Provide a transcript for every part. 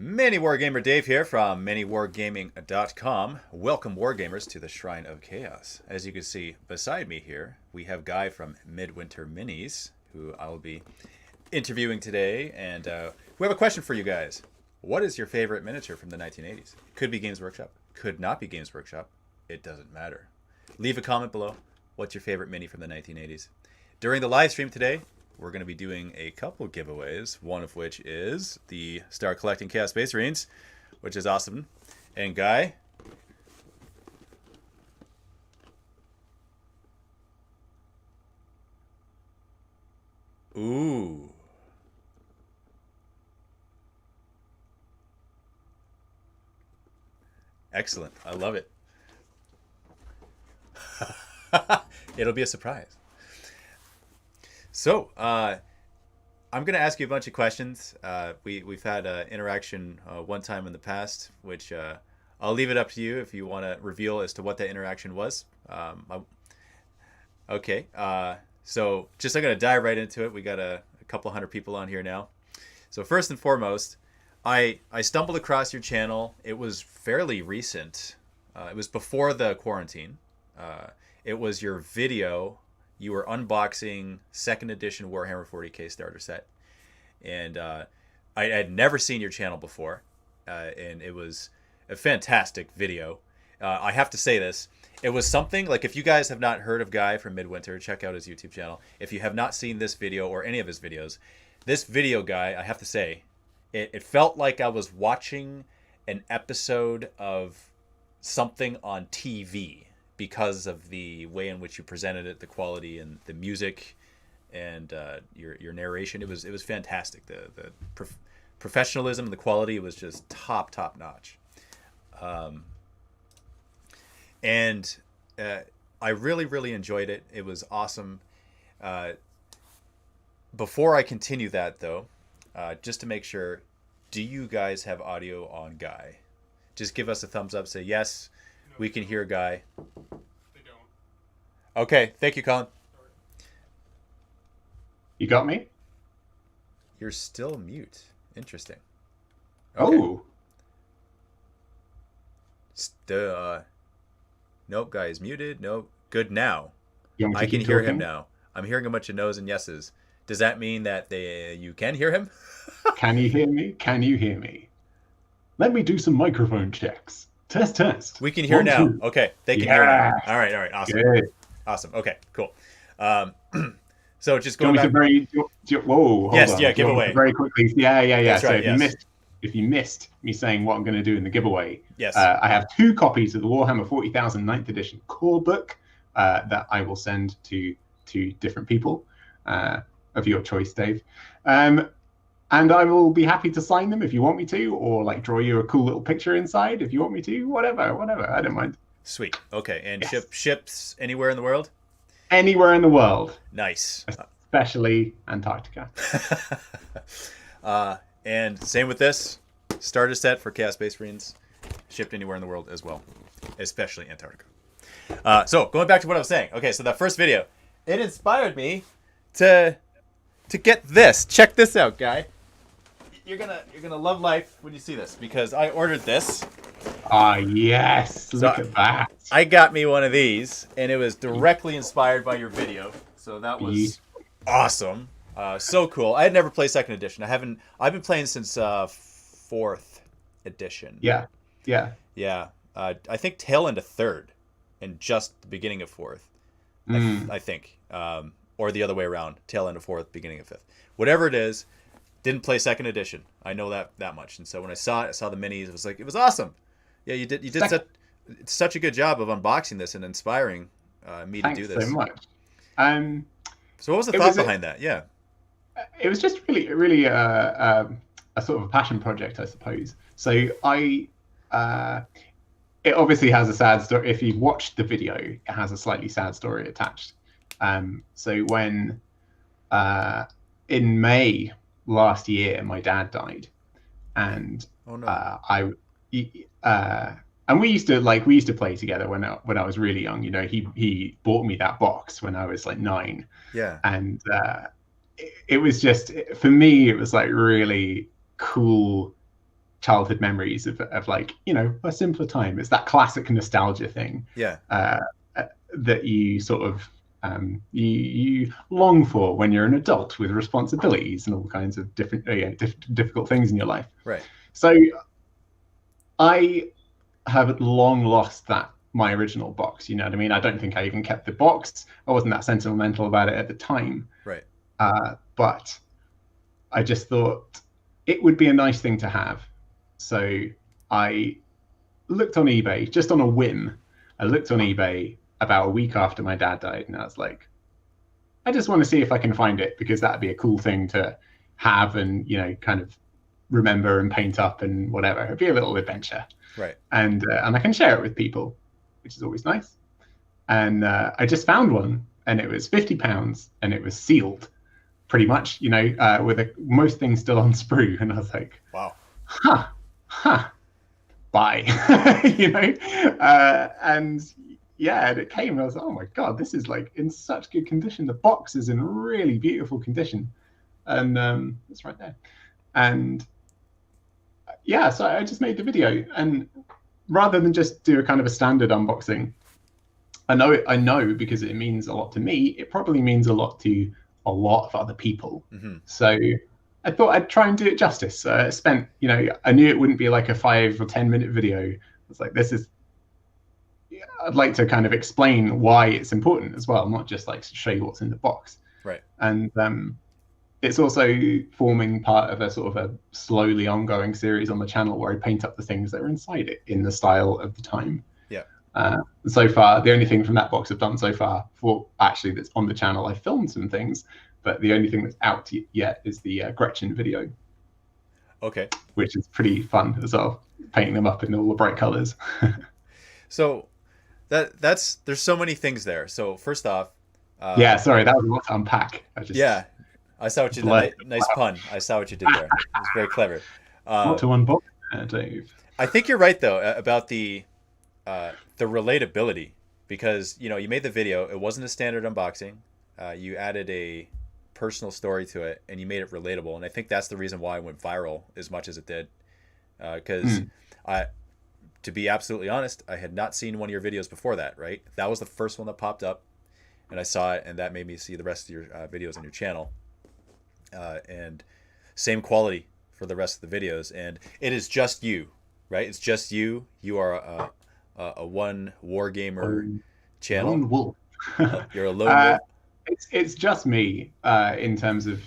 Mini Wargamer Dave here from MiniWargaming.com. Welcome, Wargamers, to the Shrine of Chaos. As you can see beside me here, we have Guy from Midwinter Minis, who I will be interviewing today. And we have a question for you guys. What is your favorite miniature from the 1980s? Could be Games Workshop, could not be Games Workshop. It doesn't matter. Leave a comment below. What's your favorite mini from the 1980s? During the live stream today, we're going to be doing a couple giveaways, one of which is the Star Collecting Chaos Space Marines, which is awesome. And Guy, ooh, excellent. I love it. It'll be a surprise. So, I'm going to ask you a bunch of questions. We've had interaction one time in the past, which I'll leave it up to you if you want to reveal as to what that interaction was. Okay, so just I'm going to dive right into it. We got a couple hundred people on here now. So first and foremost, I stumbled across your channel. It was fairly recent. It was before the quarantine. It was your video. You were unboxing second edition Warhammer 40k starter set, and I had never seen your channel before, and it was a fantastic video. I have to say this. It was something like, if you guys have not heard of Guy from Midwinter, check out his YouTube channel. If you have not seen this video or any of his videos, this video, Guy, I have to say, it felt like I was watching an episode of something on TV, because of the way in which you presented it, the quality and the music, and your narration. It was fantastic. The professionalism and the quality was just top notch. And I really enjoyed it. It was awesome. Before I continue that, though, just to make sure, do you guys have audio on Guy? Just give us a thumbs up. Say yes. We can hear Guy. They don't. Okay, thank you, Colin. You got me? You're still mute. Interesting. Okay. Oh. Nope, Guy is muted. Nope. Good now. You want me to I can keep hear talking? him now. I'm hearing a bunch of no's and yeses. Does that mean that you can hear him? Can you hear me? Can you hear me? Let me do some microphone checks. Test. We can hear 1, now. 2. Okay, they can hear now. Yes. All right, awesome. Good. Awesome. Okay, cool. So just Do you going want back. me to whoa, hold Yes, on. yeah, Do you want me giveaway. to very quickly. Yeah. That's So right, yes. if you missed me saying what I'm going to do in the giveaway, Yes. I have 2 copies of the Warhammer 40,000 9th edition core book that I will send to 2 different people of your choice, Dave. And I will be happy to sign them if you want me to, or like draw you a cool little picture inside if you want me to. Whatever. I don't mind. Sweet. Okay, and Yes. ships anywhere in the world? Anywhere in the world, Nice. especially Antarctica. And same with this. Starter set for Chaos Space Marines. Shipped anywhere in the world as well, especially Antarctica. So going back to what I was saying. Okay, so that first video, it inspired me to get this. Check this out, Guy. You're gonna love life when you see this, because I ordered this. Ah, yes. Look at that. I got me one of these, and it was directly inspired by your video. So that was awesome. So cool. I had never played second edition. I've been playing since 4th edition. Yeah. Yeah. I think tail end of 3rd and just the beginning of 4th. I think. Or the other way around. Tail end of 4th, beginning of 5th. Whatever it is, didn't play second edition. I know that much. And so when I saw the minis, it was awesome. Yeah, you did such a good job of unboxing this and inspiring me to do this. Thanks so much. So what was the thought behind that? Yeah. It was just really a sort of a passion project, I suppose. So it obviously has a sad story. If you've watched the video, it has a slightly sad story attached. So when in May last year, my dad died, and Oh no. and we used to play together when I was really young. You know, he bought me that box when I was like 9. Yeah. And it was just, for me, it was like really cool childhood memories of like, you know, a simpler time. It's that classic nostalgia thing. Yeah. That you sort of you long for when you're an adult with responsibilities and all kinds of different difficult things in your life. Right. So I have long lost my original box. You know what I mean? I don't think I even kept the box. I wasn't that sentimental about it at the time. Right. But I just thought it would be a nice thing to have. So I looked on eBay just on a whim. I looked on eBay about a week after my dad died, and I was like, I just want to see if I can find it, because that'd be a cool thing to have and, you know, kind of remember and paint up and whatever. It'd be a little adventure. Right. And I can share it with people, which is always nice. And I just found one, and it was £50, and it was sealed pretty much, you know, with most things still on sprue. And I was like, wow, buy, you know? And yeah, and it came, and I was like, oh my God, this is like in such good condition. The box is in really beautiful condition. And it's right there. And yeah, so I just made the video. And rather than just do a kind of a standard unboxing, I know because it means a lot to me, it probably means a lot to a lot of other people. Mm-hmm. So I thought I'd try and do it justice. I spent, you know, I knew it wouldn't be like a 5 or 10 minute video. I was like, I'd like to kind of explain why it's important as well, not just like show you what's in the box. Right. And it's also forming part of a sort of a slowly ongoing series on the channel where I paint up the things that are inside it in the style of the time. Yeah. So far, the only thing from that box I've done so far, for actually that's on the channel, I filmed some things, but the only thing that's out yet is the Gretchen video. Okay. Which is pretty fun as well, painting them up in all the bright colors. So there's so many things there. So first off, yeah, sorry, that was a lot to unpack. I saw what you did. Nice pun. I saw what you did there. It was very clever. What to unbox, Dave? I think you're right though about the relatability, because you know, you made the video. It wasn't a standard unboxing. You added a personal story to it, and you made it relatable. And I think that's the reason why it went viral as much as it did. Because to be absolutely honest, I had not seen one of your videos before that. Right, that was the first one that popped up, and I saw it, and that made me see the rest of your videos on your channel. And same quality for the rest of the videos, and it is just you, right? It's just you. You are a one war gamer channel. Lone wolf. You're a lone wolf. It's just me in terms of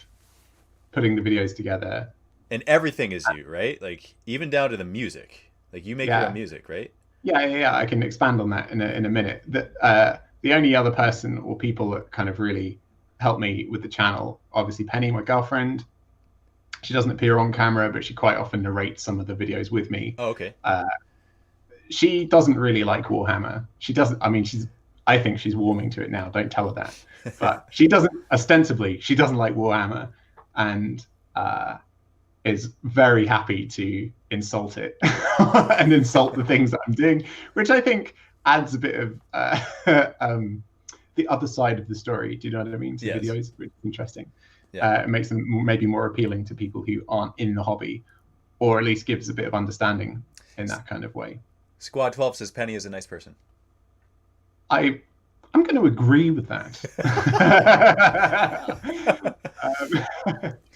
putting the videos together. And everything is you, right? Like even down to the music. Like you make your own music, right? Yeah. I can expand on that in a minute. The only other person or people that kind of really helped me with the channel, obviously Penny, my girlfriend. She doesn't appear on camera, but she quite often narrates some of the videos with me. Oh, okay. She doesn't really like Warhammer. She doesn't. I mean, I think she's warming to it now. Don't tell her that. But she doesn't. Ostensibly, she doesn't like Warhammer, and is very happy to insult it and insult the things that I'm doing, which I think adds a bit of the other side of the story. Do you know what I mean? To videos, which is interesting. Yeah. It makes them maybe more appealing to people who aren't in the hobby, or at least gives a bit of understanding in that kind of way. Squad 12 says Penny is a nice person. I'm going to agree with that.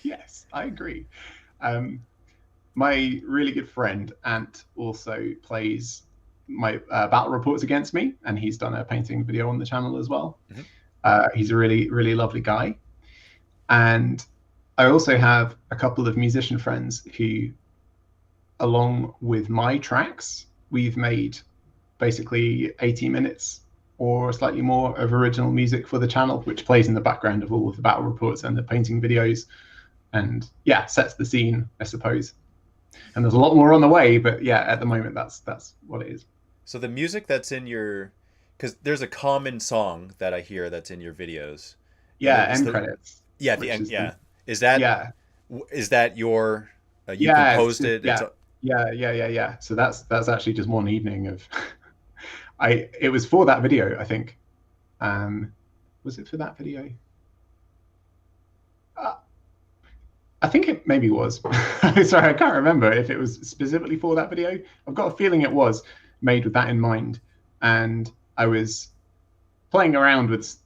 Yes, I agree. My really good friend Ant also plays my battle reports against me, and he's done a painting video on the channel as well. Mm-hmm. He's a really, really lovely guy. And I also have a couple of musician friends who, along with my tracks, we've made basically 80 minutes or slightly more of original music for the channel, which plays in the background of all of the battle reports and the painting videos, and sets the scene, I suppose. And there's a lot more on the way, but at the moment that's what it is. So the music that's in your, because there's a common song that I hear that's in your videos. End credits. Yeah, the end. Is that your? You composed it. Yeah. So that's actually just one evening of. It was for that video, I think. Was it for that video? I think it maybe was. Sorry, I can't remember if it was specifically for that video. I've got a feeling it was made with that in mind. And I was playing around with,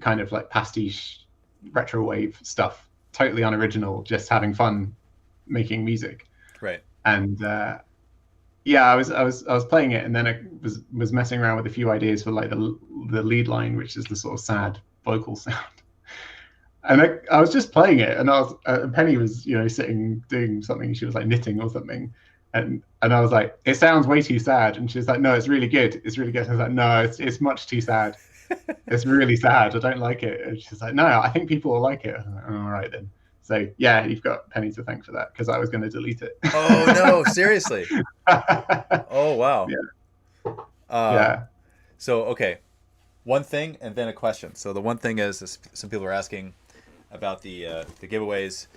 kind of like pastiche retro wave stuff, totally unoriginal, just having fun making music. Right. And yeah, I was playing it, and then I was messing around with a few ideas for like the lead line, which is the sort of sad vocal sound. And I was just playing it, and Penny was sitting doing something. She was like knitting or something, and I was like, it sounds way too sad. And she was like, no, it's really good. It's really good. I was like, no, it's much too sad. It's really sad. I don't like it. And she's like, no, I think people will like it. Like, all right then. So yeah, you've got Penny to thank for that, because I was going to delete it. Oh no, seriously. Oh wow. Yeah. Yeah. So okay, one thing and then a question. So the one thing is some people are asking about the giveaways.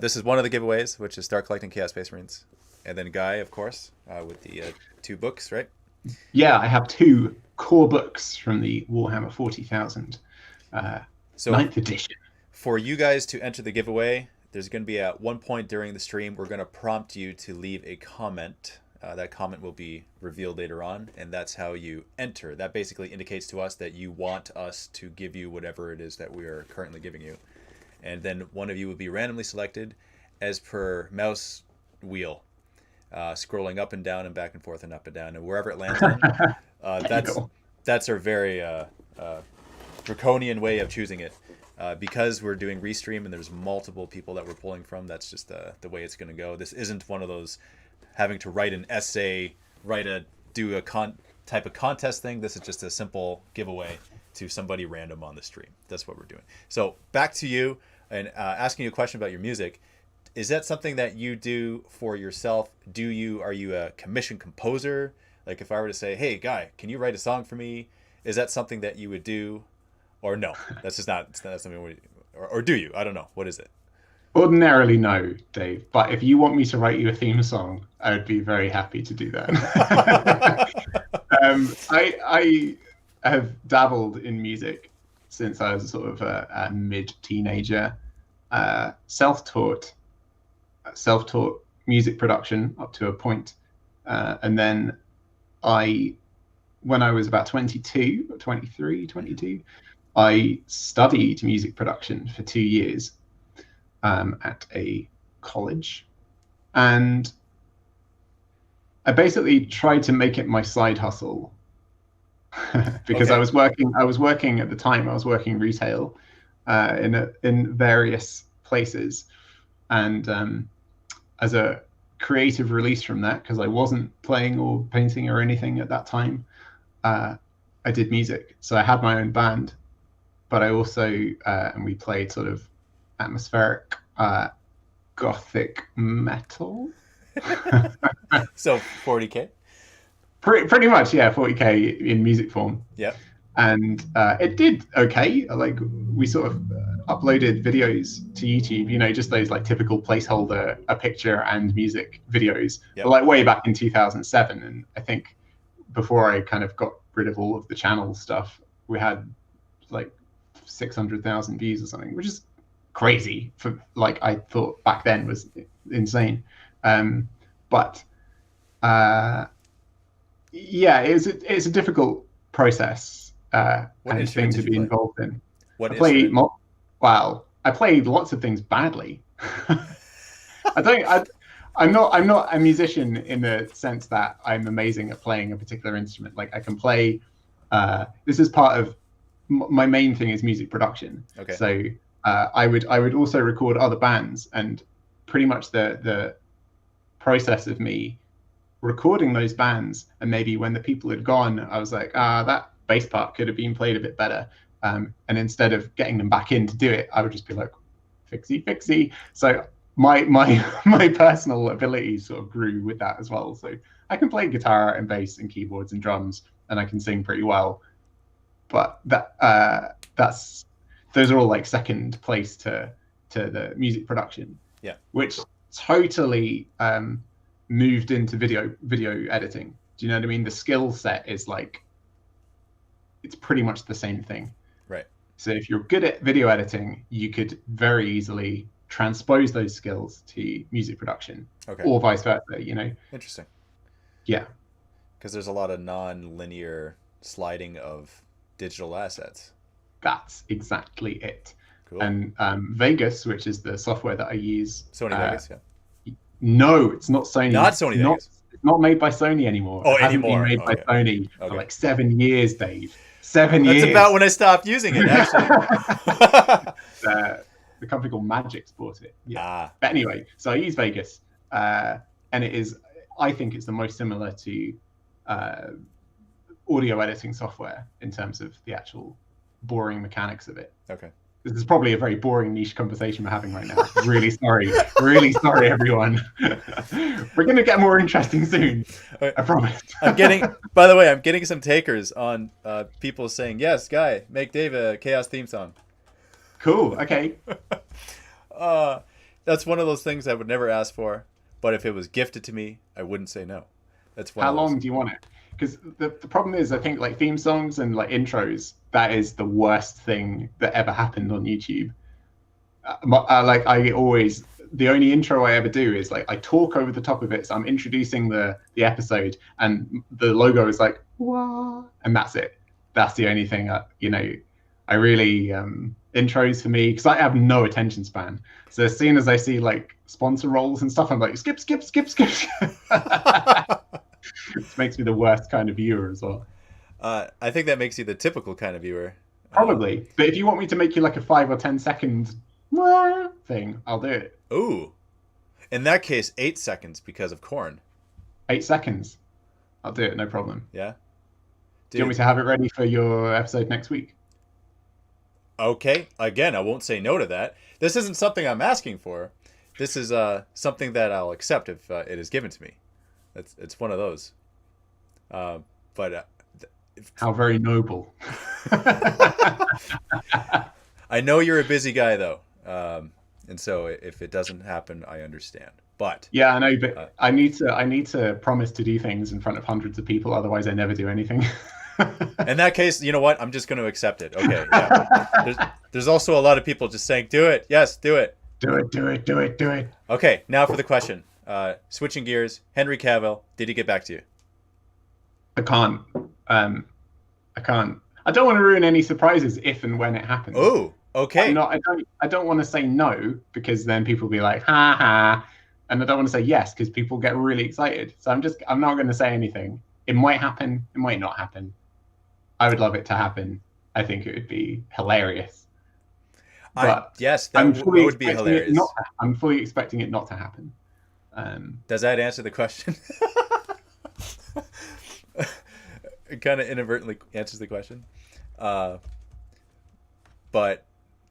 This is one of the giveaways, which is Start Collecting Chaos Space Marines, and then Guy, of course, with the 2 books, right? Yeah, I have 2 core books from the Warhammer 40,000 9th edition. For you guys to enter the giveaway, there's going to be at one point during the stream, we're going to prompt you to leave a comment. That comment will be revealed later on, and that's how you enter. That basically indicates to us that you want us to give you whatever it is that we are currently giving you. And then one of you will be randomly selected as per mouse wheel, scrolling up and down and back and forth and up and down, and wherever it lands on. That's our very draconian way of choosing it. Because we're doing Restream and there's multiple people that we're pulling from, that's just the way it's going to go. This isn't one of those having to write an essay, do a type of contest thing. This is just a simple giveaway to somebody random on the stream. That's what we're doing. So back to you, and asking you a question about your music. Is that something that you do for yourself? Are you a commissioned composer? Like if I were to say, hey Guy, can you write a song for me? Is that something that you would do? Or no, that's just not something. Or do you? I don't know. What is it? Ordinarily, no, Dave. But if you want me to write you a theme song, I would be very happy to do that. I have dabbled in music since I was sort of a mid-teenager. Self-taught music production up to a point, and then when I was about 22, 23, 22. I studied music production for 2 years at a college, and I basically tried to make it my side hustle because okay. I was working at the time. I was working retail in various places, and as a creative release from that, because I wasn't playing or painting or anything at that time, I did music. So I had my own band. But I also, and we played sort of atmospheric gothic metal. So 40K? Pretty much, yeah, 40K in music form. Yeah. And it did okay. Like we sort of uploaded videos to YouTube, just those like typical placeholder, a picture and music videos, yep. But like way back in 2007. And I think before I kind of got rid of all of the channel stuff, we had like 600,000 views or something, which is crazy for like I thought back then was insane. But yeah, it's a difficult process and thing to be involved in. What I played lots of things badly. I'm not a musician in the sense that I'm amazing at playing a particular instrument. Like I can play. This is part of my main thing is music production. Okay. So I would also record other bands, and pretty much the process of me recording those bands, and maybe when the people had gone, I was like, that bass part could have been played a bit better. And instead of getting them back in to do it, I would just be like, fixie. So my personal abilities sort of grew with that as well. So I can play guitar and bass and keyboards and drums, and I can sing pretty well. But those are all like second place to the music production. Yeah. Which totally moved into video editing. Do you know what I mean? The skill set is like, it's pretty much the same thing. Right. So if you're good at video editing, you could very easily transpose those skills to music production, Okay. or vice versa. You know. Interesting. Yeah. Because there's a lot of non-linear sliding of digital assets. That's exactly it. Cool. And Vegas, which is the software that I use, Sony Vegas, yeah. No, it's not Sony. Not Sony Vegas. It's not made by Sony anymore. Oh, it hasn't anymore. been made by Sony for Okay. like 7 years, Dave. 7 years. That's about when I stopped using it, actually. The company called Magix bought it. Yeah. Ah. But anyway, so I use Vegas, and it is. I think it's the most similar to audio editing software in terms of the actual boring mechanics of it. Okay. This is probably a very boring niche conversation we're having right now. Really sorry. Really sorry, everyone. We're going to get more interesting soon. I promise. By the way, I'm getting some takers on people saying, yes, Guy, make Dave a Chaos theme song. Cool. Okay. That's one of those things I would never ask for. But if it was gifted to me, I wouldn't say no. That's one. How long do you want it? Because the problem is, I think like theme songs and like intros, that is the worst thing that ever happened on YouTube. Like I always, the only intro I ever do is like I talk over the top of it. So I'm introducing the episode, and the logo is like, wah, and that's it. That's the only thing I really intros for me, because I have no attention span. So as soon as I see like sponsor roles and stuff, I'm like skip. It makes me the worst kind of viewer as well. I think that makes you the typical kind of viewer. Probably. But if you want me to make you like a 5 or 10 second thing, I'll do it. Ooh. In that case, 8 seconds because of corn. 8 seconds. I'll do it, no problem. Yeah? Do you want me to have it ready for your episode next week? Okay. Again, I won't say no to that. This isn't something I'm asking for. This is something that I'll accept if it is given to me. It's one of those. How very noble. I know you're a busy guy, though. And so if it doesn't happen, I understand. But yeah, I know, but I need to promise to do things in front of hundreds of people. Otherwise, I never do anything. In that case, you know what? I'm just going to accept it. Okay. Yeah. There's also a lot of people just saying, do it. Yes, do it. Do it. Okay, now for the question. Switching gears, Henry Cavill, did he get back to you? I can't. I don't want to ruin any surprises if and when it happens. Oh, okay. I don't want to say no, because then people will be like, ha ha. And I don't want to say yes, because people get really excited. So I'm not going to say anything. It might happen. It might not happen. I would love it to happen. I think it would be hilarious. Yes, that would be hilarious. I'm fully expecting it not to happen. Does that answer the question? It kind of inadvertently answers the question. But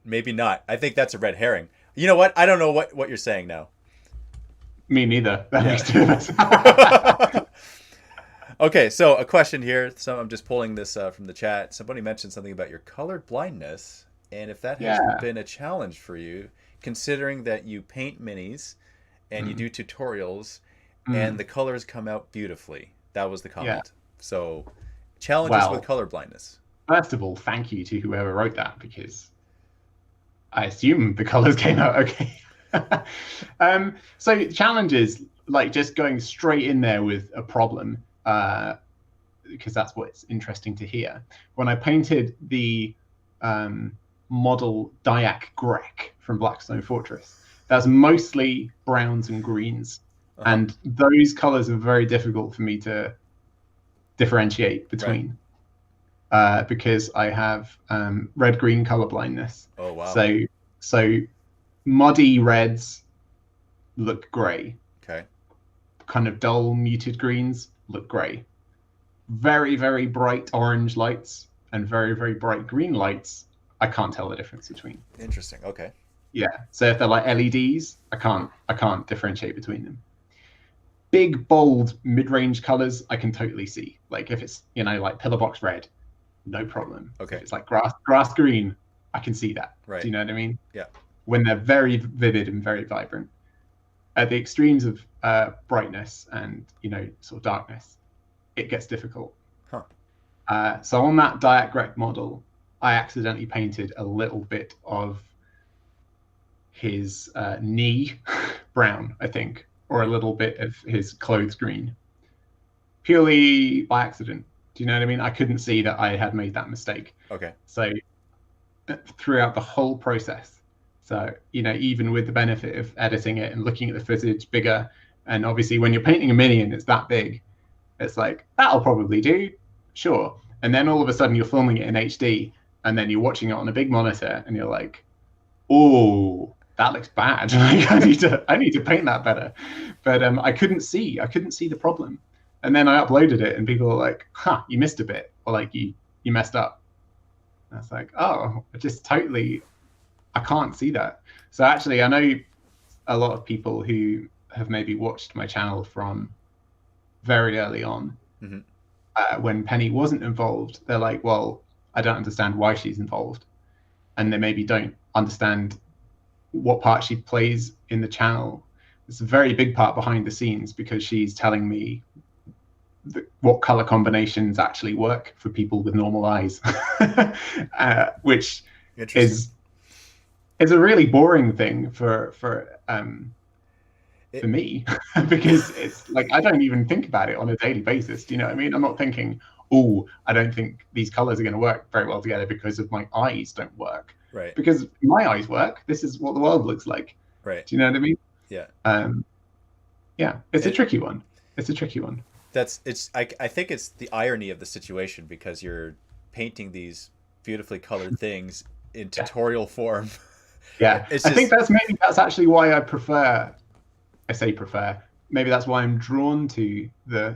maybe not. I think that's a red herring. You know what? I don't know what you're saying now. Me neither. That makes two of us. Okay, so a question here. So I'm just pulling this from the chat. Somebody mentioned something about your color blindness, and if that has been a challenge for you, considering that you paint minis and you do tutorials and the colors come out beautifully. That was the comment. Yeah. So challenges with color blindness. First of all, thank you to whoever wrote that, because I assume the colors came out okay. So challenges, like just going straight in there with a problem, because that's what's interesting to hear. When I painted the model Dyak Grek from Blackstone Fortress, that's mostly browns and greens. And those colors are very difficult for me to differentiate between, because I have red-green color blindness. Oh, wow. So muddy reds look gray. Okay. Kind of dull muted greens look gray. Very, very bright orange lights and very, very bright green lights, I can't tell the difference between. Interesting. Okay. Yeah. So if they're like LEDs, I can't differentiate between them. Big, bold, mid-range colors, I can totally see. Like if it's, like Pillowbox red, no problem. Okay. If it's like grass green, I can see that. Right. Do you know what I mean? Yeah. When they're very vivid and very vibrant. At the extremes of brightness and, sort of darkness, it gets difficult. Huh. So on that Dyak Grek model, I accidentally painted a little bit of his knee brown, I think, or a little bit of his clothes green, purely by accident. Do you know what I mean? I couldn't see that I had made that mistake. Okay. So throughout the whole process, so even with the benefit of editing it and looking at the footage bigger, and obviously when you're painting a mini and it's that big, it's like, that'll probably do, sure. And then all of a sudden you're filming it in HD, and then you're watching it on a big monitor, and you're like, oh, that looks bad. I need to paint that better. But I couldn't see the problem. And then I uploaded it, and people were like, huh, you missed a bit, or like you messed up. And I was like, oh, I can't see that. So actually, I know a lot of people who have maybe watched my channel from very early on, when Penny wasn't involved. They're like, well, I don't understand why she's involved. And they maybe don't understand what part she plays in the channel. It's a very big part behind the scenes, because she's telling me what color combinations actually work for people with normal eyes, which is a really boring thing for me, because it's like, I don't even think about it on a daily basis. Do you know what I mean? I'm not thinking, oh, I don't think these colors are going to work very well together because of my eyes don't work. Right. Because my eyes work. This is what the world looks like. Right. Do you know what I mean? Yeah. Yeah. It's a tricky one. I think it's the irony of the situation, because you're painting these beautifully colored things in tutorial form. Yeah. I think that's actually why I say prefer. Maybe that's why I'm drawn to the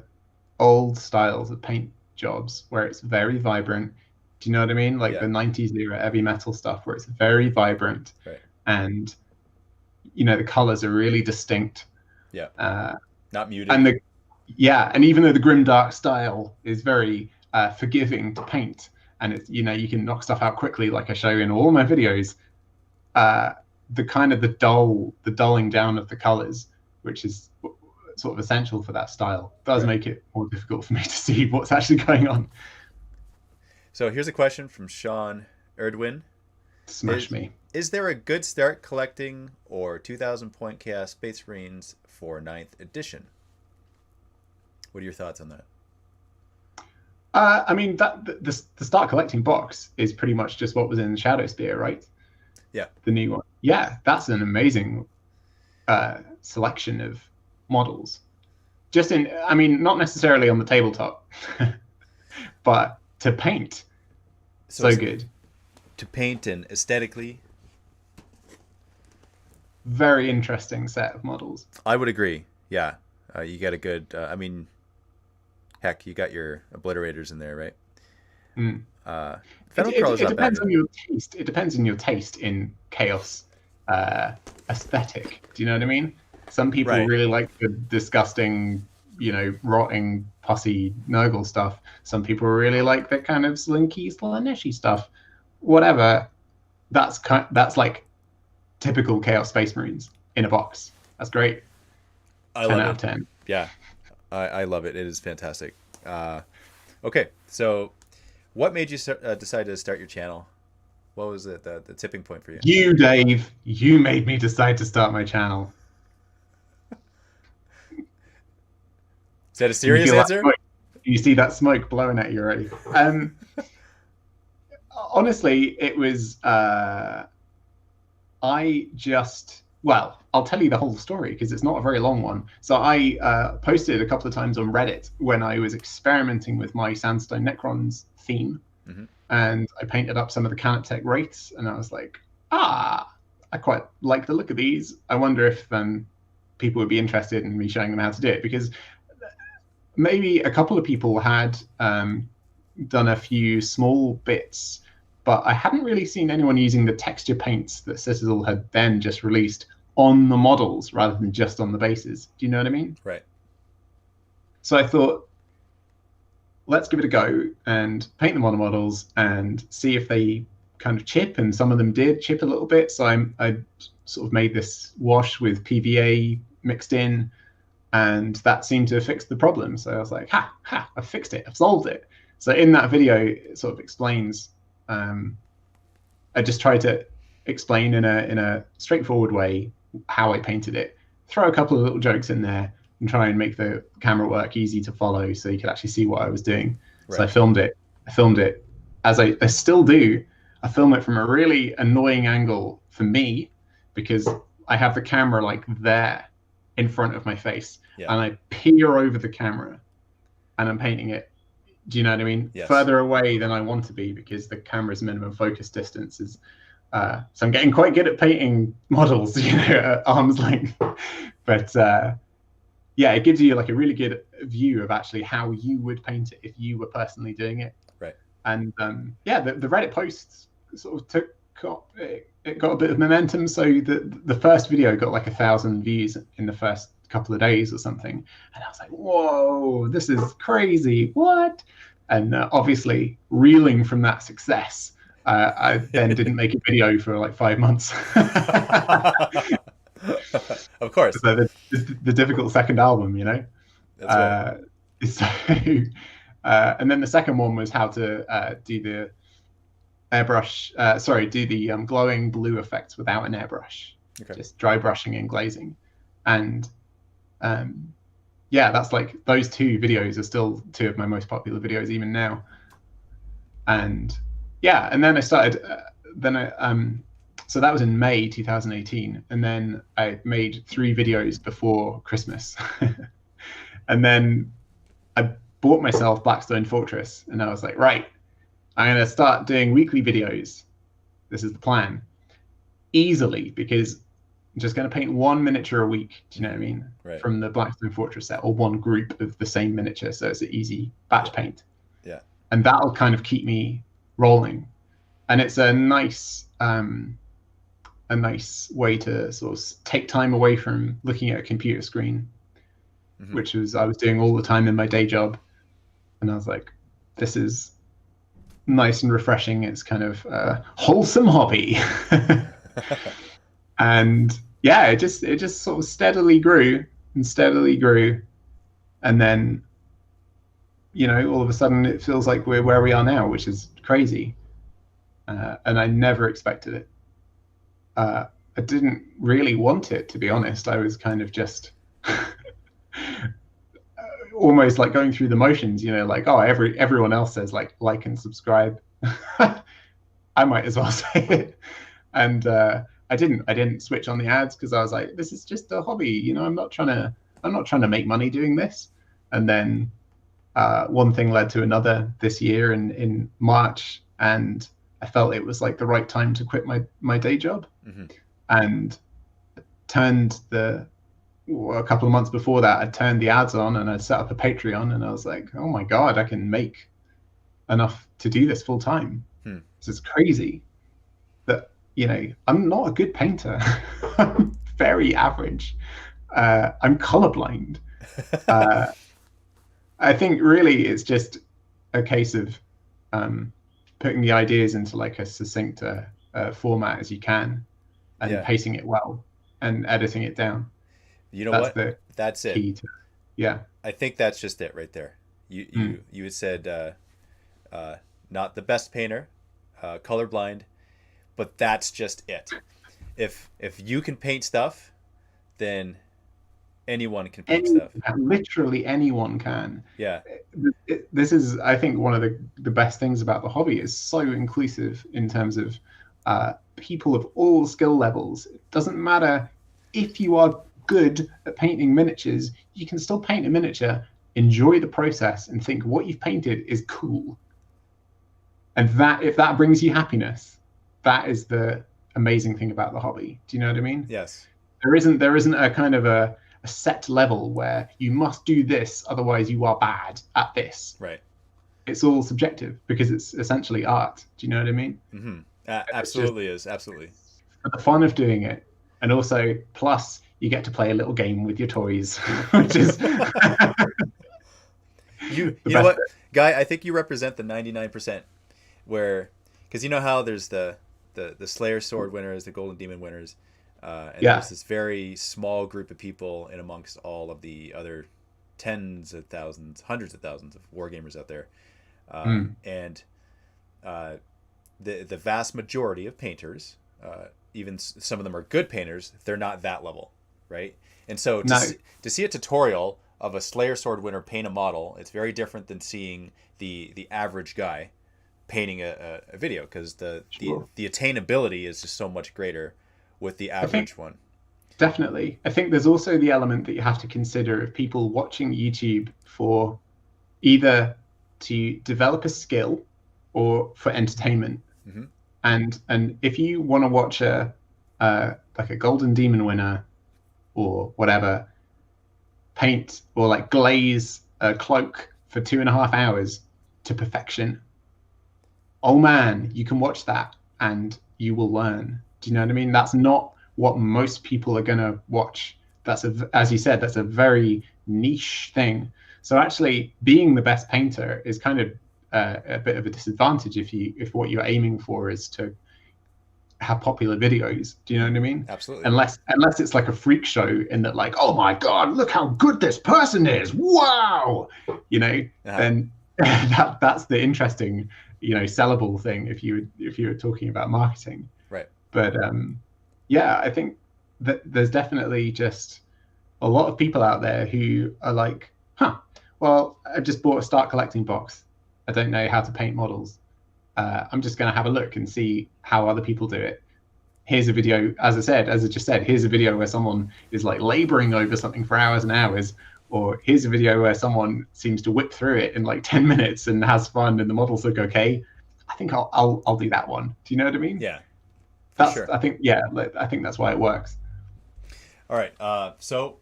old styles of paint jobs, where it's very vibrant. Do you know what I mean? Like the 90s era heavy metal stuff, where it's very vibrant, right, and the colors are really distinct. Yeah. Not muted. And and even though the grimdark style is very forgiving to paint, and it's you can knock stuff out quickly, like I show in all my videos, the kind of the dulling down of the colors, which is sort of essential for that style, does make it more difficult for me to see what's actually going on. So here's a question from Sean Erdwin. Smash me. Is there a good start collecting or 2,000 point Chaos Space Marines for 9th edition? What are your thoughts on that? I mean, the start collecting box is pretty much just what was in the Shadow Spear, right? Yeah. The new one. Yeah, that's an amazing selection of models. Not necessarily on the tabletop, but to paint. So good. To paint and aesthetically. Very interesting set of models. I would agree. Yeah. You got a good, heck, you got your obliterators in there, right? It depends on your taste. It depends on your taste in chaos aesthetic. Do you know what I mean? Some people really like the disgusting, rotting, pussy Nurgle stuff. Some people really like the kind of slinky, Slaneshi stuff. Whatever. That's like typical Chaos Space Marines in a box. That's great. 10 out of 10. Yeah, I love it. It is fantastic. Okay, so what made you decide to start your channel? What was the tipping point for you? You, Dave. You made me decide to start my channel. Is that a serious answer? You see that smoke blowing at you already. Honestly, it was. I'll tell you the whole story because it's not a very long one. So I posted a couple of times on Reddit when I was experimenting with my Sandstone Necrons theme, and I painted up some of the Canoptech wraiths, and I was like, I quite like the look of these. I wonder if people would be interested in me showing them how to do it, because maybe a couple of people had done a few small bits, but I hadn't really seen anyone using the texture paints that Citadel had then just released on the models rather than just on the bases. Do you know what I mean? Right. So I thought, let's give it a go and paint them on the models and see if they kind of chip, and some of them did chip a little bit. So I sort of made this wash with PVA mixed in, and that seemed to fix the problem. So I was like, I fixed it, I've solved it. So in that video, it sort of explains, I just try to explain in a straightforward way how I painted it, throw a couple of little jokes in there, and try and make the camera work easy to follow so you could actually see what I was doing. Right. So I filmed it as I still do. I film it from a really annoying angle for me because I have the camera like there in front of my face, and I peer over the camera and I'm painting it. Do you know what I mean? Yes. Further away than I want to be because the camera's minimum focus distance is. So I'm getting quite good at painting models, at arm's length. But yeah, it gives you like a really good view of actually how you would paint it if you were personally doing it. Right. And yeah, the Reddit posts sort of got a bit of momentum. So the first video got like 1,000 views in the first couple of days or something, and I was like, whoa, this is crazy, what? And obviously reeling from that success, I then didn't make a video for like 5 months. Of course. So the difficult second album, That's right. So and then the second one was how to do the airbrush, do the glowing blue effects without an airbrush. Okay. Just dry brushing and glazing. And yeah, that's like, those two videos are still two of my most popular videos even now. And yeah, and then I started, so that was in May 2018. And then I made 3 videos before Christmas. And then I bought myself Blackstone Fortress, and I was like, right, I'm going to start doing weekly videos. This is the plan. Easily, because I'm just going to paint 1 miniature a week. Do you know what I mean? Right. From the Blackstone Fortress set, or one group of the same miniature. So it's an easy batch paint. Yeah. And that'll kind of keep me rolling. And it's a nice way to sort of take time away from looking at a computer screen, which I was doing all the time in my day job. And I was like, this is nice and refreshing. It's kind of a wholesome hobby. And yeah, it just sort of steadily grew. And then, all of a sudden it feels like we're where we are now, which is crazy. And I never expected it. I didn't really want it, to be honest. I was kind of just almost like going through the motions, like, oh, everyone else says like and subscribe. I might as well say it. And I didn't switch on the ads because I was like, this is just a hobby, I'm not trying to make money doing this. And then one thing led to another this year in March, and I felt it was like the right time to quit my day job. And turned a couple of months before that, I turned the ads on and I set up a Patreon, and I was like, oh my God, I can make enough to do this full time. This is crazy that, I'm not a good painter. I'm very average. I'm colorblind. I think really it's just a case of putting the ideas into like a succinct format as you can, and pacing it well and editing it down. That's it. Key to, yeah. I think that's just it right there. You had said not the best painter, colorblind, but that's just it. If you can paint stuff, then anyone can paint stuff. Literally anyone can. Yeah. This is, I think, one of the best things about the hobby. Is so inclusive in terms of people of all skill levels. It doesn't matter if you are good at painting miniatures, you can still paint a miniature, enjoy the process, and think what you've painted is cool. And that, if that brings you happiness, that is the amazing thing about the hobby. Do you know what I mean? Yes. There isn't a kind of a set level where you must do this, otherwise you are bad at this. Right. It's all subjective because it's essentially art. Do you know what I mean? Mm-hmm. Absolutely is. Absolutely. For the fun of doing it. And also, plus, you get to play a little game with your toys, which is... you know what, Guy? I think you represent the 99%, where... Because you know how there's the Slayer Sword winners, the Golden Demon winners, and there's this very small group of people in amongst all of the other tens of thousands, hundreds of thousands of wargamers out there. And the vast majority of painters, even some of them are good painters, they're not that level, right? And so No. to see a tutorial of a Slayer sword winner paint a model, it's very different than seeing the average guy painting a video, because Sure. the attainability is just so much greater with the average one. Definitely. I think there's also the element that you have to consider of people watching YouTube for either to develop a skill or for entertainment. Mm-hmm. And if you want to watch like a Golden Demon winner or whatever paint or like glaze a cloak for 2.5 hours to perfection, oh man, you can watch that and you will learn. Do you know what I mean? That's not what most people are going to watch. As you said, that's a very niche thing. So actually being the best painter is kind of a bit of a disadvantage if what you're aiming for is to have popular videos. Do you know what I mean? Absolutely. Unless it's like a freak show in that, like, oh my God, look how good this person is. Wow. You know, then that's the interesting, sellable thing if you were talking about marketing. Right. But yeah, I think that there's definitely just a lot of people out there who are like, well, I just bought a Start Collecting box. I don't know how to paint models. I'm just going to have a look and see how other people do it. Here's a video, as I just said, here's a video where someone is like laboring over something for hours and hours, or here's a video where someone seems to whip through it in like 10 minutes and has fun and the models look okay. I think I'll do that one. Do you know what I mean? Yeah. That's sure. I think that's why it works. All right. So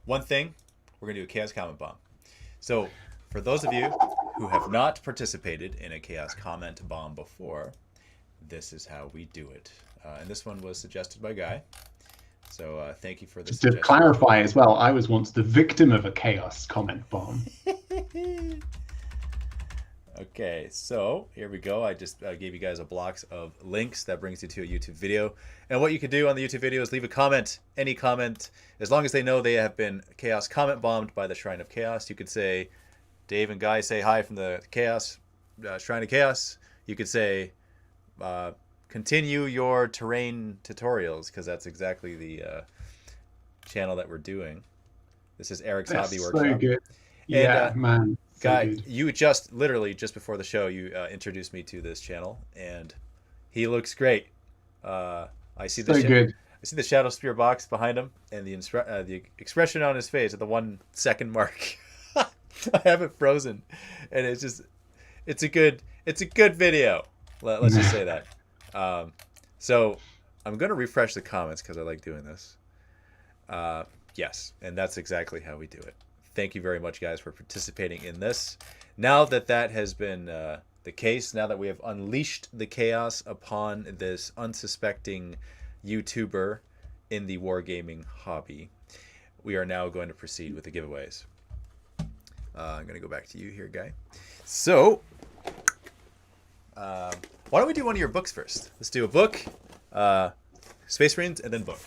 one thing, we're going to do a Chaos Comment Bomb. So for those of you who have not participated in a Chaos Comment Bomb before, this is how we do it. And this one was suggested by Guy. So thank you for this. Just to clarify as well, I was once the victim of a Chaos Comment Bomb. Okay, so here we go. I just gave you guys a block of links that brings you to a YouTube video. And what you can do on the YouTube video is leave a comment, any comment, as long as they know they have been Chaos Comment Bombed by the Shrine of Chaos. You could say, Dave and Guy say hi from the Chaos, Shrine of Chaos. You could say, continue your terrain tutorials, because that's exactly the channel that we're doing. This is Eric's Hobby Workshop. So good. Yeah, and, man. So Guy, good. you literally just before the show, you introduced me to this channel, and he looks great. I see So good. I see the Shadow Spear box behind him, and the expression on his face at the 1 second mark. I have it frozen, and it's a good video. Let's just say that. So I'm gonna refresh the comments because I like doing this. Yes, and that's exactly how we do it. Thank you very much, guys, for participating in this. Now that has been the case, now that we have unleashed the chaos upon this unsuspecting YouTuber in the wargaming hobby, we are now going to proceed with the giveaways. I'm going to go back to you here, Guy. So, why don't we do one of your books first? Let's do a book, Space Marines, and then book.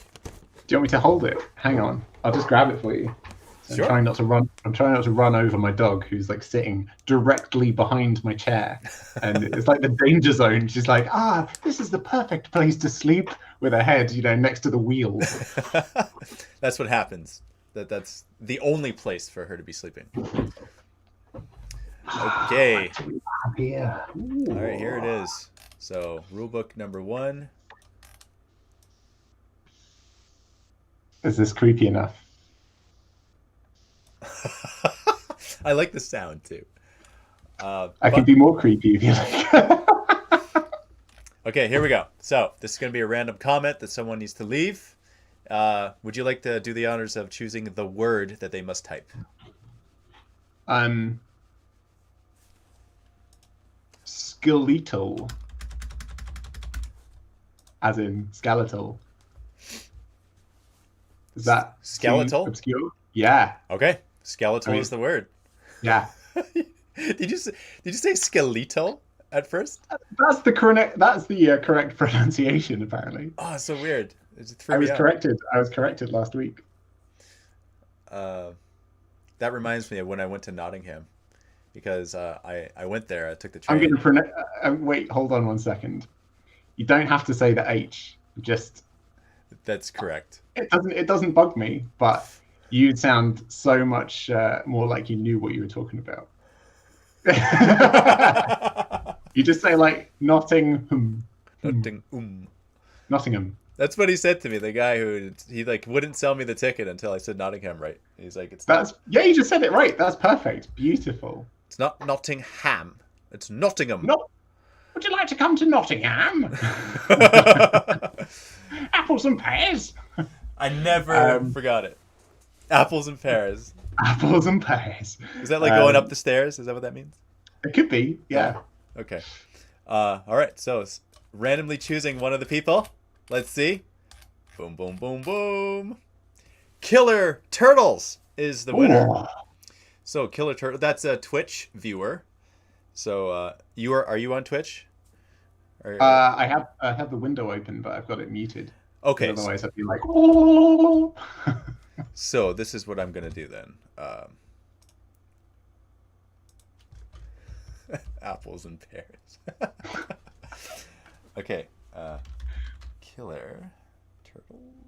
Do you want me to hold it? Hang on. I'll just grab it for you. Sure. I'm trying not to run over my dog, who's like sitting directly behind my chair, and it's like the danger zone. She's like, this is the perfect place to sleep, with her head, next to the wheel. That's what happens. That's the only place for her to be sleeping. Okay. Yeah. All right, here it is. So, rulebook number 1. Is this creepy enough? I like the sound too. I can be more creepy if you like. Okay, here we go. So this is going to be a random comment that someone needs to leave. Would you like to do the honors of choosing the word that they must type? Skeletal. As in skeletal. Is that skeletal? Obscure? Yeah. Okay. Skeletal is the word. Yeah. Did you say skeletal at first? That's the correct pronunciation, apparently. Oh, it's so weird. I was corrected last week. That reminds me of when I went to Nottingham, because I went there. I took the train. I'm going to pronounce. Wait, hold on 1 second. You don't have to say the H. Just That's correct. It doesn't bug me, but you'd sound so much more like you knew what you were talking about. You just say like Nottingham. Nottingham. That's what he said to me. The guy he like wouldn't sell me the ticket until I said Nottingham right. He's like, Yeah, you just said it right. That's perfect. Beautiful. It's not Nottingham. It's Nottingham. Would you like to come to Nottingham? Apples and pears. I never forgot it. Apples and pears. Apples and pears. Is that like going up the stairs? Is that what that means? It could be, yeah. Okay. All right. So randomly choosing one of the people. Let's see. Boom, boom, boom, boom. Killer Turtles is the winner. Ooh. So Killer Turtle. That's a Twitch viewer. So are you on Twitch? I have the window open, but I've got it muted. Okay. Otherwise, I'd be like. Oh. So this is what I'm gonna do then. Apples and pears. Okay. Killer turtles.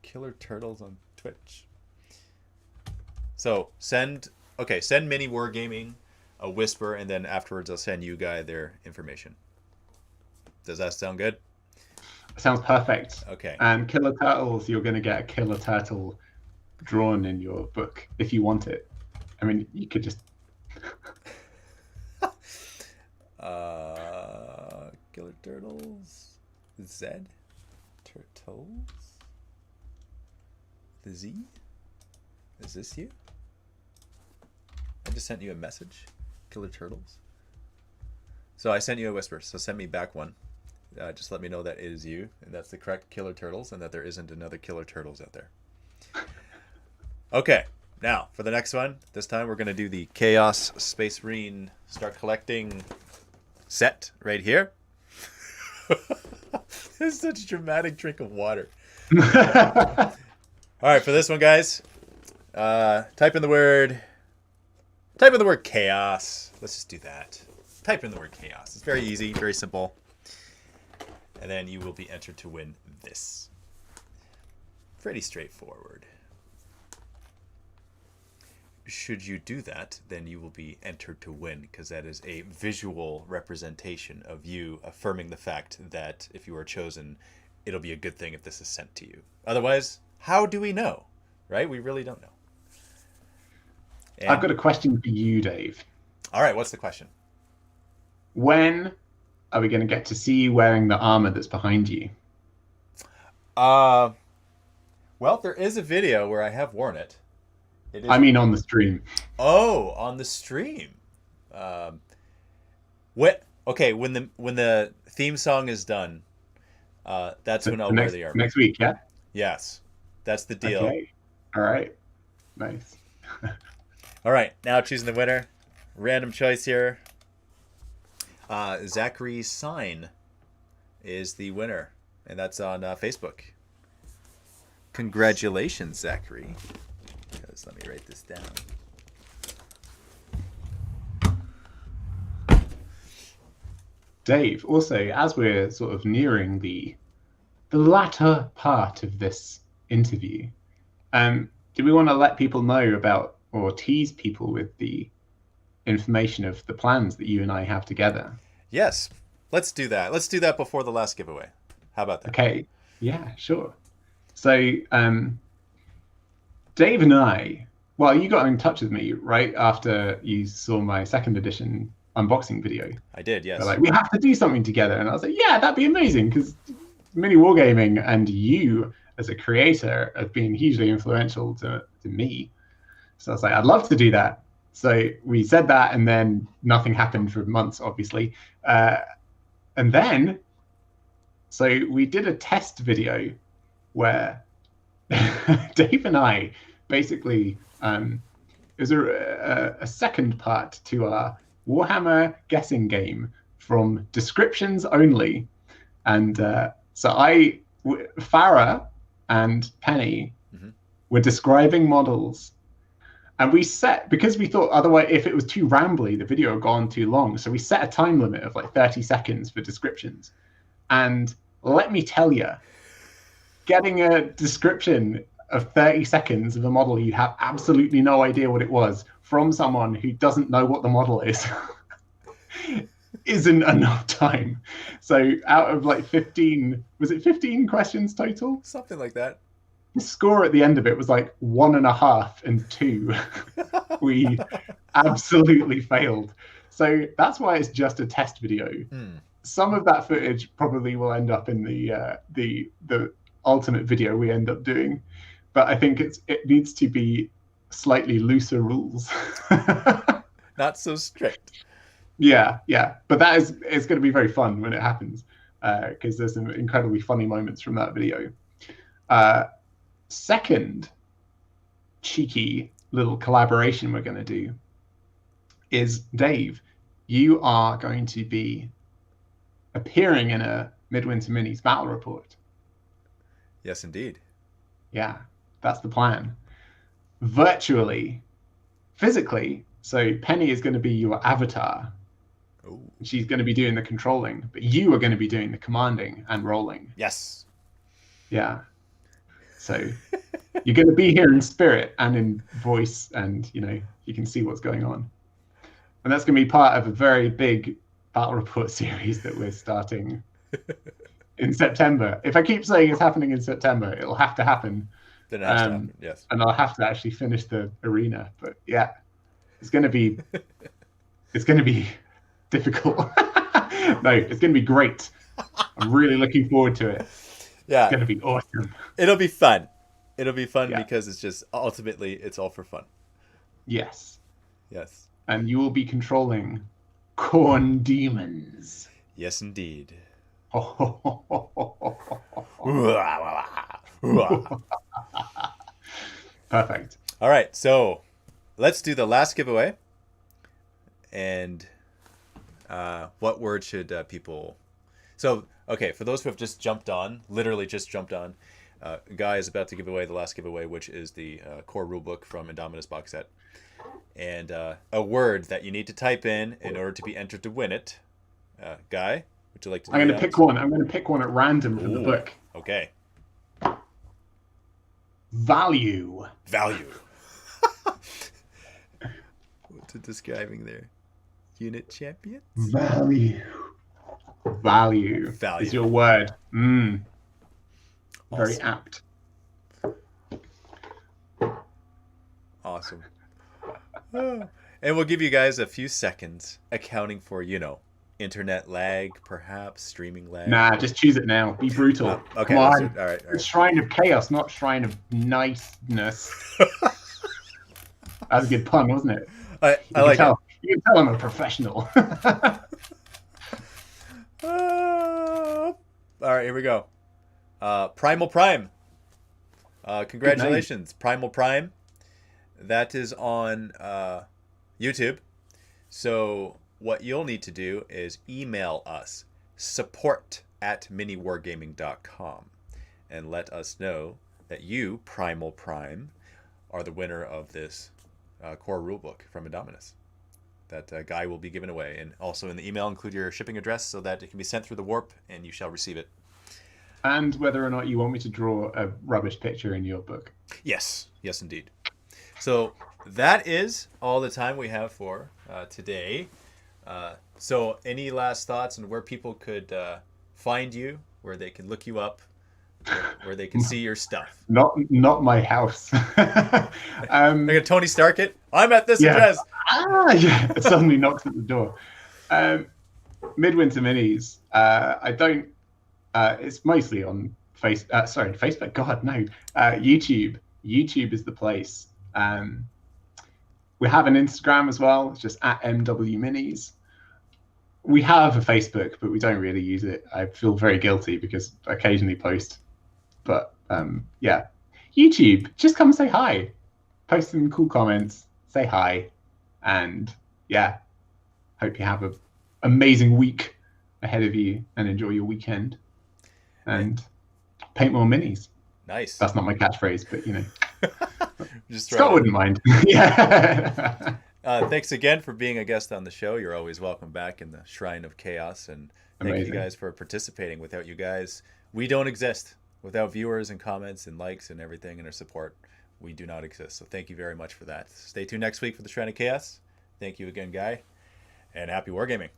Killer Turtles on Twitch. So send Mini Wargaming a whisper, and then afterwards I'll send you guy their information. Does that sound good? Sounds perfect. Okay. And Killer Turtles, you're going to get a Killer Turtle drawn in your book if you want it. I mean, you could just. Killer Turtles. Z. Turtles. The Z. Is this you? I just sent you a message. Killer Turtles. So I sent you a whisper. So send me back one. Just let me know that it is you, and that's the correct Killer Turtles, and that there isn't another Killer Turtles out there. Okay, now for the next one. This time we're going to do the Chaos Space Marine Start Collecting set right here. This is such a dramatic drink of water. All right, for this one, guys, type in the word chaos. Let's just do that. Type in the word chaos. It's very easy, very simple. And then you will be entered to win this. Pretty straightforward. Should you do that, then you will be entered to win, because that is a visual representation of you affirming the fact that if you are chosen, it'll be a good thing if this is sent to you. Otherwise, how do we know? Right? We really don't know. And I've got a question for you, Dave. all right, what's the question? When are we going to get to see you wearing the armor that's behind you? Well, there is a video where I have worn it. I mean, on the stream. Oh, on the stream. When the theme song is done, that's when I'll wear the armor. Next week, yeah? Yes, that's the deal. Okay. All right. Nice. All right, now choosing the winner. Random choice here. Zachary Sign is the winner, and that's on Facebook. Congratulations, Zachary. Let me write this down. Dave, also, as we're sort of nearing the latter part of this interview, do we want to let people know about, or tease people with the information of the plans that you and I have together? Yes, let's do that. Let's do that before the last giveaway. How about that? Okay, yeah, sure. So, Dave and I, well, you got in touch with me right after you saw my second edition unboxing video. I did, yes. They're like, we have to do something together. And I was like, yeah, that'd be amazing, because Mini Wargaming and you as a creator have been hugely influential to me. So I was like, I'd love to do that. So we said that, and then nothing happened for months, obviously. And then, so we did a test video where Dave and I basically, it was a second part to our Warhammer guessing game from descriptions only. And so Farah and Penny Mm-hmm. were describing models. And we set, because we thought otherwise, if it was too rambly, the video had gone too long. So we set a time limit of like 30 seconds for descriptions. And let me tell you, getting a description of 30 seconds of a model you have absolutely no idea what it was from someone who doesn't know what the model is isn't enough time. So out of like 15, was it 15 questions total? Something like that. The score at the end of it was like 1.5 and 2. We absolutely failed. So that's why it's just a test video. Some of that footage probably will end up in the ultimate video we end up doing, but I think it needs to be slightly looser rules. Not so strict. Yeah, but it's going to be very fun when it happens, because there's some incredibly funny moments from that video. Second cheeky little collaboration we're going to do is, Dave, you are going to be appearing in a Midwinter Minis battle report. Yes, indeed. Yeah, that's the plan. Virtually, physically. So Penny is going to be your avatar. Ooh. She's going to be doing the controlling, but you are going to be doing the commanding and rolling. Yes. Yeah. So you're going to be here in spirit and in voice, and you can see what's going on. And that's going to be part of a very big battle report series that we're starting in September. If I keep saying it's happening in September, it'll have to happen. Then it has to happen, yes. And I'll have to actually finish the arena. But yeah, it's going to be difficult. No, it's going to be great. I'm really looking forward to it. Yeah, it's going to be awesome. It'll be fun. Because it's just ultimately it's all for fun. Yes. And you will be controlling corn demons. Yes, indeed. Perfect. All right, so let's do the last giveaway. And what word should people... So, okay, for those who have just jumped on, literally just jumped on, Guy is about to give away the last giveaway, which is the core rulebook from Indominus box set. And a word that you need to type in order to be entered to win it. Guy, would you like to do I'm going to pick one. I'm going to pick one at random from the book. Okay. Value. What's it describing there? Unit champion? Value is your word. Awesome. Very apt. Awesome. And we'll give you guys a few seconds accounting for, internet lag, perhaps, streaming lag. Nah, just choose it now. Be brutal. Okay. Come on. All right. It's Shrine of Chaos, not Shrine of Niceness. That was a good pun, wasn't it? I like it. You can tell I'm a professional. All right, here we go. Primal Prime. Congratulations, Primal Prime. That is on YouTube. So what you'll need to do is email us, support@miniwargaming.com, and let us know that you, Primal Prime, are the winner of this core rulebook from Indominus. That Guy will be given away. And also in the email, include your shipping address so that it can be sent through the warp and you shall receive it. And whether or not you want me to draw a rubbish picture in your book. Yes, indeed. So that is all the time we have for today. So any last thoughts on where people could find you, where they can look you up, where they can see your stuff? Not my house. They're gonna Tony Stark it. I'm at this address. Yeah. It suddenly knocks at the door. Midwinter Minis. I don't. It's mostly on Facebook. God, no. YouTube. YouTube is the place. We have an Instagram as well. It's just at MWG Minis. We have a Facebook, but we don't really use it. I feel very guilty because I occasionally post. But yeah, YouTube, just come say hi, post some cool comments, say hi, and yeah, hope you have an amazing week ahead of you and enjoy your weekend and paint more minis. Nice. That's not my catchphrase, but you know, Just Scott wouldn't mind. Yeah. Thanks again for being a guest on the show. You're always welcome back in the Shrine of Chaos. And thank Amazing. you guys for participating. Without you guys, we don't exist. Without viewers and comments and likes and everything and our support, we do not exist. So thank you very much for that. Stay tuned next week for the Shrine of Chaos. Thank you again, Guy. And happy wargaming.